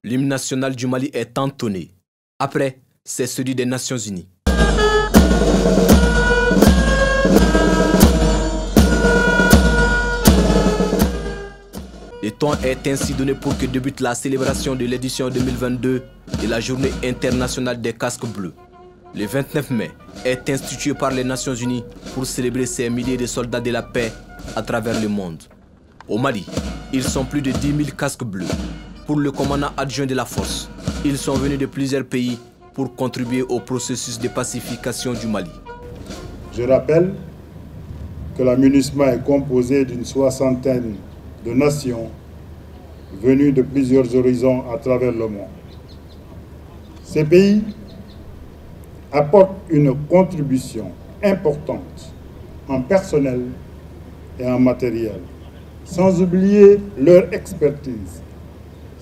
L'hymne national du Mali est entonné. Après, c'est celui des Nations Unies. Le temps est ainsi donné pour que débute la célébration de l'édition 2022 de la Journée internationale des casques bleus. Le 29 mai est institué par les Nations Unies pour célébrer ces milliers de soldats de la paix à travers le monde. Au Mali, ils sont plus de 10 000 casques bleus. Pour le commandant adjoint de la force, ils sont venus de plusieurs pays pour contribuer au processus de pacification du Mali. Je rappelle que la MINUSMA est composée d'une soixantaine de nations venues de plusieurs horizons à travers le monde. Ces pays apportent une contribution importante en personnel et en matériel, sans oublier leur expertise,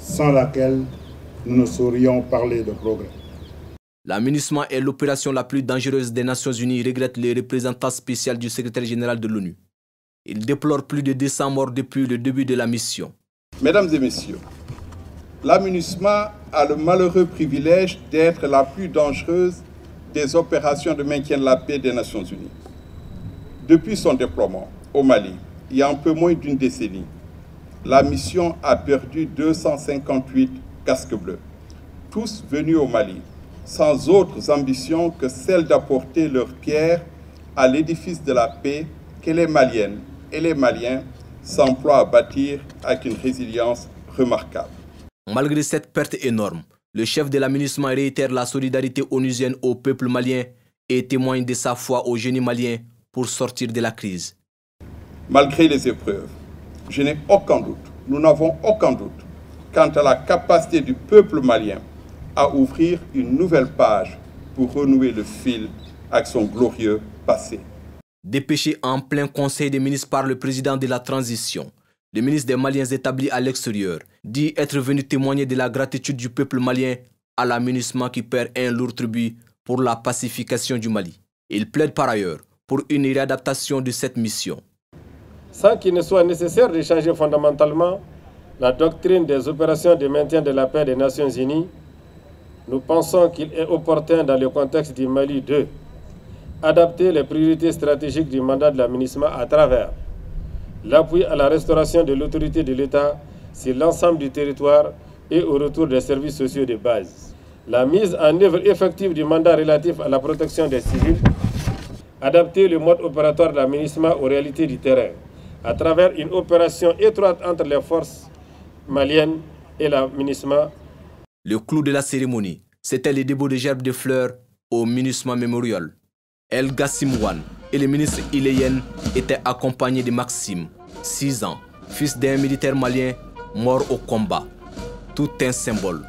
sans laquelle nous ne saurions parler de progrès. La MINUSMA est l'opération la plus dangereuse des Nations Unies, regrette le représentant spécial du secrétaire général de l'ONU. Il déplore plus de 200 morts depuis le début de la mission. Mesdames et messieurs, la MINUSMA a le malheureux privilège d'être la plus dangereuse des opérations de maintien de la paix des Nations Unies. Depuis son déploiement au Mali, il y a un peu moins d'une décennie, la mission a perdu 258 casques bleus, tous venus au Mali, sans autres ambitions que celle d'apporter leur pierre à l'édifice de la paix que les Maliennes et les Maliens s'emploient à bâtir avec une résilience remarquable. Malgré cette perte énorme, le chef de la MINUSMA réitère la solidarité onusienne au peuple malien et témoigne de sa foi au génie malien pour sortir de la crise. Malgré les épreuves, je n'ai aucun doute, nous n'avons aucun doute quant à la capacité du peuple malien à ouvrir une nouvelle page pour renouer le fil avec son glorieux passé. Dépêché en plein conseil des ministres par le président de la transition, le ministre des Maliens établi à l'extérieur dit être venu témoigner de la gratitude du peuple malien à la MINUSMA qui perd un lourd tribut pour la pacification du Mali. Il plaide par ailleurs pour une réadaptation de cette mission. Sans qu'il ne soit nécessaire de changer fondamentalement la doctrine des opérations de maintien de la paix des Nations Unies, nous pensons qu'il est opportun dans le contexte du Mali de adapter les priorités stratégiques du mandat de la MINUSMA à travers l'appui à la restauration de l'autorité de l'État sur l'ensemble du territoire et au retour des services sociaux de base. La mise en œuvre effective du mandat relatif à la protection des civils, adapter le mode opératoire de la MINUSMA aux réalités du terrain à travers une opération étroite entre les forces maliennes et la MINUSMA. Le clou de la cérémonie, c'était le dépôt de gerbes de fleurs au MINUSMA Memorial. El Gassimouane et le ministre Iléyen étaient accompagnés de Maxime, 6 ans, fils d'un militaire malien mort au combat. Tout un symbole.